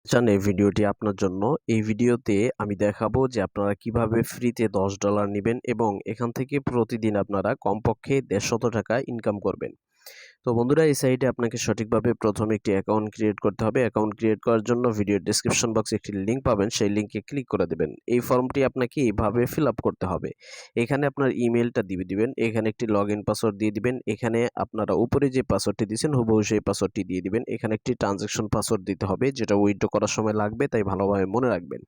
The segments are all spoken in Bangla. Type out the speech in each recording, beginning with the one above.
চান এই ভিডিওটি আপনার জন্য। এই ভিডিওতে আমি দেখাবো যে আপনারা কিভাবে ফ্রিতে $10 নিবেন এবং এখান থেকে প্রতিদিন আপনারা কমপক্ষে ৳১৫০ ইনকাম করবেন। তো বন্ধুরা, এই সাইটে আপনাকে সঠিকভাবে প্রথমে একটি অ্যাকাউন্ট ক্রিয়েট করতে হবে। অ্যাকাউন্ট ক্রিয়েট করার জন্য ভিডিওর ডেসক্রিপশন বক্সে একটি লিঙ্ক পাবেন, সেই লিঙ্কে ক্লিক করে দেবেন। এই ফর্মটি আপনাকে এইভাবে ফিল আপ করতে হবে। এখানে আপনার ইমেলটা দিয়ে দিবেন, এখানে একটি লগইন পাসওয়ার্ড দিয়ে দিবেন, এখানে আপনারা উপরে যে পাসওয়ার্ডটি দিয়েছেন হুবহু সেই পাসওয়ার্ডটি দিয়ে দিবেন। এখানে একটি ট্রানজ্যাকশন পাসওয়ার্ড দিতে হবে, যেটা উইথড্র করার সময় লাগবে, তাই ভালোভাবে মনে রাখবেন।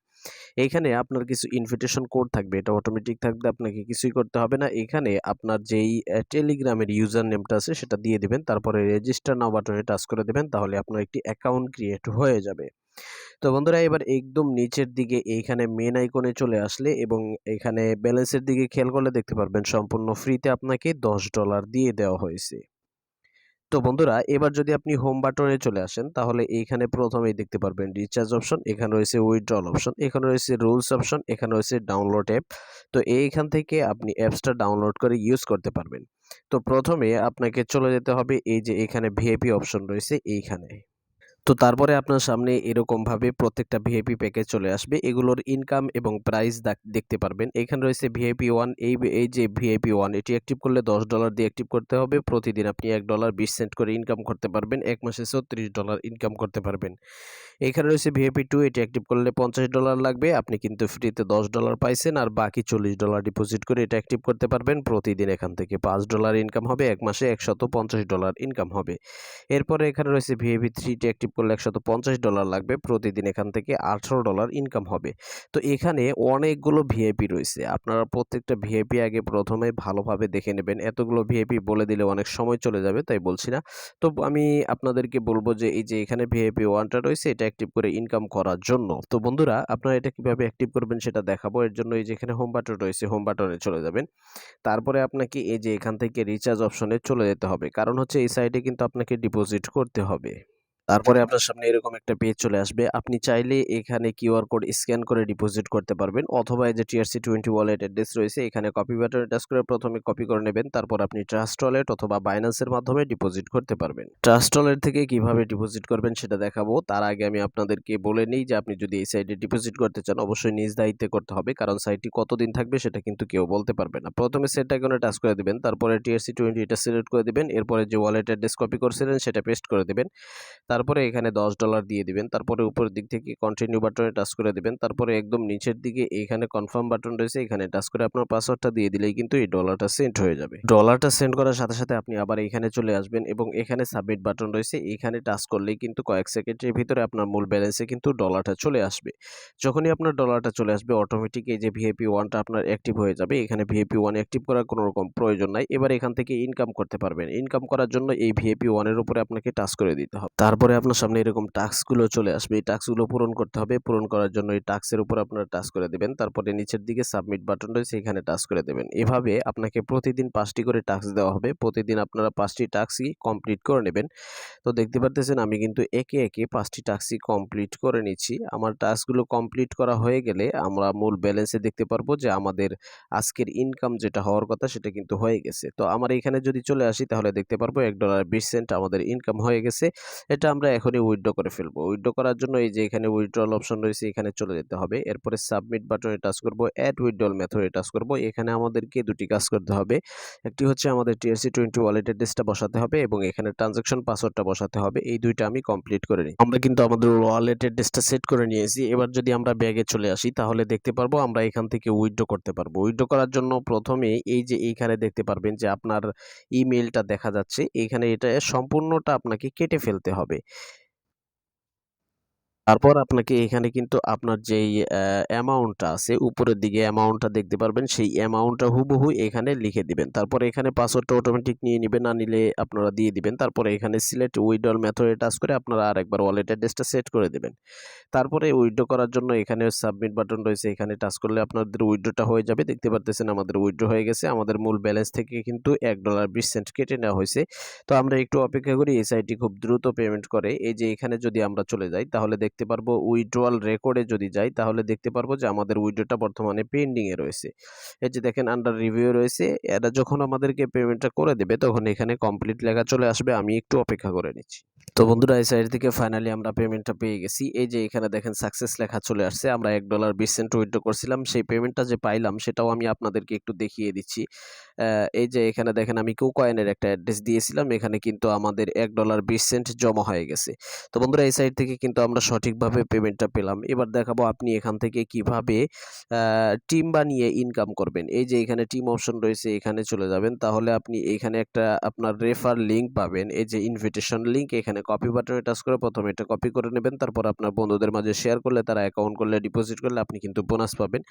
এইখানে আপনার কিছু ইনভিটেশন কোড থাকবে, এটা অটোমেটিক থাকবে, আপনাকে কিছুই করতে হবে না। এখানে আপনার যেই টেলিগ্রামের ইউজার নেমটা আছে সেটা দিয়ে দিবেন, তারপরে রেজিস্টার নাও বাটনে টাচ করে দেবেন, তাহলে আপনার একটি অ্যাকাউন্ট ক্রিয়েট হয়ে যাবে। তো বন্ধুরা, এবার একদম নিচের দিকে এইখানে মেন আইকনে চলে আসলে এবং এখানে ব্যালেন্সের দিকে খেয়াল করলে দেখতে পারবেন সম্পূর্ণ ফ্রিতে আপনাকে $10 দিয়ে দেওয়া হয়েছে। তো বন্ধুরা, এবার যদি আপনি হোম বাটনে চলে আসেন তাহলে এইখানে প্রথমেই দেখতে পারবেন রিচার্জ অপশন, এখানে রয়েছে উইথড্রল অপশন, এখানে রয়েছে রুলস অপশন, এখানে রয়েছে ডাউনলোড অ্যাপ। তো এইখান থেকে আপনি অ্যাপসটা ডাউনলোড করে ইউজ করতে পারবেন। তো প্রথমে আপনাকে চলে যেতে হবে এই যে এখানে ভিআইপি অপশন রয়েছে এইখানে। তো তারপরে আপনার সামনে এরকমভাবে প্রত্যেকটা ভিআইপি প্যাকেজ চলে আসবে। এগুলোর ইনকাম এবং প্রাইস দেখতে পারবেন। এখানে রয়েছে ভিআইপি 1, এই যে ভিআইপি 1 এটি অ্যাক্টিভ করলে $10 দিয়ে অ্যাক্টিভ করতে হবে। প্রতিদিন আপনি $1.20 করে ইনকাম করতে পারবেন। ১ মাসে $36 ইনকাম করতে পারবেন। এখানে রয়েছে ভিআইপি 2, এটি অ্যাক্টিভ করলে $50 লাগবে। আপনি কিন্তু ফ্রিতে $10 পাইছেন আর বাকি $40 ডিপোজিট করে এটা অ্যাক্টিভ করতে পারবেন। প্রতিদিন এখান থেকে $5 ইনকাম হবে। ১ মাসে $150 ইনকাম হবে। এরপরে এখানে রয়েছে ভিআইপি 3 টি অ্যাক্টিভ করলে $150 লাগবে। প্রতিদিন এখান থেকে $18 ইনকাম হবে। তো এখানে অনেকগুলো ভিআইপি রয়েছে। আপনারা প্রত্যেকটা ভিআইপি আগে প্রথমে ভালোভাবে দেখে নেবেন। এতগুলো ভিআইপি বলে দিলে অনেক সময় চলে যাবে, তাই বলছি না। তো আমি আপনাদেরকে বলব যে এই যে এখানে ভিআইপি 1 টা রয়েছে, এটা অ্যাক্টিভ করে ইনকাম করার জন্য। তো বন্ধুরা, আপনারা এটা কিভাবে অ্যাক্টিভ করবেন সেটা দেখাবো। এর জন্য এই যে এখানে হোম বাটন রয়েছে, হোম বাটনে চলে যাবেন। তারপরে আপনাকে এই যে এখান থেকে রিচার্জ অপশনে চলে যেতে হবে। কারণ হচ্ছে এই সাইটে কিন্তু আপনাকে ডিপোজিট করতে হবে। তারপরে আপনার সামনে এরকম একটা পেজ চলে আসবে। আপনি চাইলে এখানে কিউআর কোড স্ক্যান করে ডিপোজিট করতে পারবেন, অথবা এই যে TRC20 ওয়ালেট অ্যাড্রেস রয়েছে, এখানে কপি বাটনে টাচ করে প্রথমে কপি করে নেবেন। তারপর আপনি ট্রাস্ট ওয়ালেট অথবা বাইন্যান্সের মাধ্যমে ডিপোজিট করতে পারবেন। ট্রাস্ট ওয়ালেট থেকে কিভাবে ডিপোজিট করবেন সেটা দেখাবো। তার আগে আমি আপনাদেরকে বলে নিই যে আপনি যদি এই সাইটে ডিপোজিট করতে চান অবশ্যই নিজ দায়িত্বে করতে হবে, কারণ সাইটটি কতদিন থাকবে সেটা কিন্তু কেউ বলতে পারবে না। প্রথমে সেট আইকনে টাচ করে দিবেন, তারপরে TRC20 এটা সিলেক্ট করে দিবেন, এরপরে যে ওয়ালেট অ্যাড্রেস কপি করছিলেন সেটা পেস্ট করে দিবেন। তারপরে এখানে $10 দিয়ে দিবেন। তারপরে উপরের দিক থেকে কন্টিনিউ বাটনে টাচ করে দিবেন। তারপরে একদম নিচের দিকে এইখানে কনফার্ম বাটন রয়েছে, এখানে টাচ করে আপনার পাসওয়ার্ডটা দিয়ে দিলেই কিন্তু এই ডলারটা সেন্ড হয়ে যাবে। ডলারটা সেন্ড করার সাথে সাথে আপনি আবার এখানে চলে আসবেন এবং এখানে সাবমিট বাটন রয়েছে, এখানে টাচ করলেই কিন্তু কয়েক সেকেন্ডের ভিতরে আপনার মূল ব্যালেন্সে কিন্তু ডলারটা চলে আসবে। যখনই আপনার ডলারটা চলে আসবে অটোমেটিক এই যে ভিআইপি 1 টা আপনার অ্যাক্টিভ হয়ে যাবে। এখানে ভিআইপি 1 অ্যাক্টিভ করার কোনো রকম প্রয়োজন নাই। এবার এখান থেকে ইনকাম করতে পারবেন। ইনকাম করার জন্য এই ভিআইপি 1 এর উপরে আপনাকে টাচ করে দিতে হবে। তারপরে আপনার সামনে এরকম টাস্কগুলো চলে আসবে। এই টাস্কগুলো পূরণ করতে হবে। পূরণ করার জন্য এই টাস্কের উপর আপনারা টাচ করে দিবেন। তারপরে নিচের দিকে সাবমিট বাটন রয়েছে, এখানে টাচ করে দেবেন। এভাবে আপনাকে প্রতিদিন ৫ টি করে টাস্ক দেওয়া হবে। প্রতিদিন আপনারা ৫ টি টাস্কই কমপ্লিট করে নেবেন। তো দেখতে পারতেছেন আমি কিন্তু একে একে ৫ টি টাস্কই কমপ্লিট করে নিচ্ছি। আমার টাস্কগুলো কমপ্লিট করা হয়ে গেলে আমরা মূল ব্যালেন্সে দেখতে পারবো যে আমাদের আজকের ইনকাম যেটা হওয়ার কথা সেটা কিন্তু হয়ে গেছে। তো আমার এখানে যদি চলে আসি তাহলে দেখতে পারবো $1.20 আমাদের ইনকাম হয়ে গেছে। এটা আমরা এখনই উইথড্র করে ফেলবো। উইথড্র করার জন্য এই যে এখানে উইথড্রল অপশন রয়েছে, এখানে চলে যেতে হবে। এরপরে সাবমিট বাটনে টাচ করব, অ্যাড উইথড্রল মেথডে টাচ করব। এখানে আমাদেরকে দুটি কাজ করতে হবে। একটি হচ্ছে আমাদের TRC20 ওয়ালেট অ্যাড্রেসটা বসাতে হবে এবং এখানে ট্রানজ্যাকশন পাসওয়ার্ডটা বসাতে হবে। এই দুইটা আমি কমপ্লিট করে নিই। আমরা কিন্তু আমাদের ওয়ালেট অ্যাড্রেসটা সেট করে নিয়েছি। এবার যদি আমরা ব্যাগে চলে আসি তাহলে দেখতে পারবো আমরা এখান থেকে উইথড্র করতে পারবো। উইথড্র করার জন্য প্রথমে এই যে এইখানে দেখতে পারবেন যে আপনার ইমেইলটা দেখা যাচ্ছে। এখানে এটা সম্পূর্ণটা আপনাকে কেটে ফেলতে হবে। তারপর আপনাকে এখানে কিন্তু আপনার যেই অ্যামাউন্টটা আছে উপরের দিকে অ্যামাউন্টটা দেখতে পারবেন, সেই অ্যামাউন্টটা হুবহু এখানে লিখে দিবেন। তারপরে এখানে পাসওয়ার্ডটা অটোমেটিক নিয়ে নিবে, না নিলে আপনারা দিয়ে দিবেন। তারপরে এখানে সিলেক্ট উইথড্রল মেথডে টাচ করে আপনারা আরেকবার ওয়ালেট অ্যাড্রেসটা সেট করে দিবেন। তারপরে উইথড্র করার জন্য এখানে সাবমিট বাটন রয়েছে, এখানে টাচ করলে আপনাদের উইথড্রটা হয়ে যাবে। দেখতে পারতেছেন আমাদের উইথড্র হয়ে গেছে। আমাদের মূল ব্যালেন্স থেকে কিন্তু $1.20 কেটে নেওয়া হয়েছে। তো আমরা একটু অপেক্ষা করি, এই সাইটটি খুব দ্রুত পেমেন্ট করে। এই যে এখানে যদি আমরা চলে যাই তাহলে দেখতে পারবো উইথড্রয়াল রেকর্ডে যদি যাই তাহলে দেখতে পারবো যে আমাদের উইথড্রটা বর্তমানে পেন্ডিংয়ে রয়েছে। এই যে দেখেন আন্ডার রিভিউ রয়েছে। এরা যখন আমাদেরকে পেমেন্টটা করে দেবে তখন এখানে কমপ্লিট লেখা চলে আসবে। আমি একটু অপেক্ষা করে নিচ্ছি। তো বন্ধুরা এই সাইড থেকে ফাইনালি আমরা পেমেন্টটা পেয়ে গেছি। এই যে এখানে দেখেন সাকসেস লেখা চলে আসছে। আমরা $1.20 উইথড্র করছিলাম। সেই পেমেন্টটা যে পাইলাম সেটাও আমি আপনাদেরকে একটু দেখিয়ে দিচ্ছি। এই যে এখানে দেখেন আমি কুকয়েনের একটা অ্যাড্রেস দিয়েছিলাম। এখানে কিন্তু আমাদের $1.20 জমা হয়ে গেছে। তো বন্ধুরা এই সাইড থেকে কিন্তু আমরা সঠিকভাবে পেমেন্টটা পেলাম। এবার দেখাবো আপনি এখান থেকে কিভাবে টিম বানিয়ে ইনকাম করবেন। এই যে এখানে টিম অপশন রয়েছে, এখানে চলে যাবেন। তাহলে আপনি এখানে একটা আপনার রেফার লিঙ্ক পাবেন। এই যে ইনভিটেশন লিঙ্ক, এখানে কপি বাটনে টাচ করে প্রথমে এটা কপি করে নেবেন। তারপর আপনার বন্ধুদের মাঝে শেয়ার করলে, তারা অ্যাকাউন্ট করলে, ডিপোজিট করলে আপনি কিন্তু বোনাস পাবেন।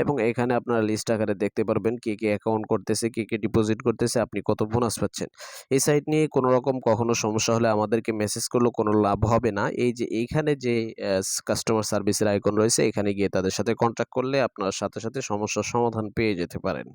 এবং এখানে আপনারা লিস্ট আকারে দেখতে পারবেন কে কে অ্যাকাউন্ট করতেছে, কে কে ডিপোজিট করতেছে, আপনি কত বোনাস পাচ্ছেন। এই সাইট নিয়ে কোনো রকম কখনো সমস্যা হলে আমাদেরকে মেসেজ করলেও কোনো লাভ হবে না। এই যে এইখানে যে কাস্টমার সার্ভিসের আইকন রয়েছে, এখানে গিয়ে তাদের সাথে কন্ট্যাক্ট করলে আপনার সাথে সাথে সমস্যার সমাধান পেয়ে যেতে পারেন।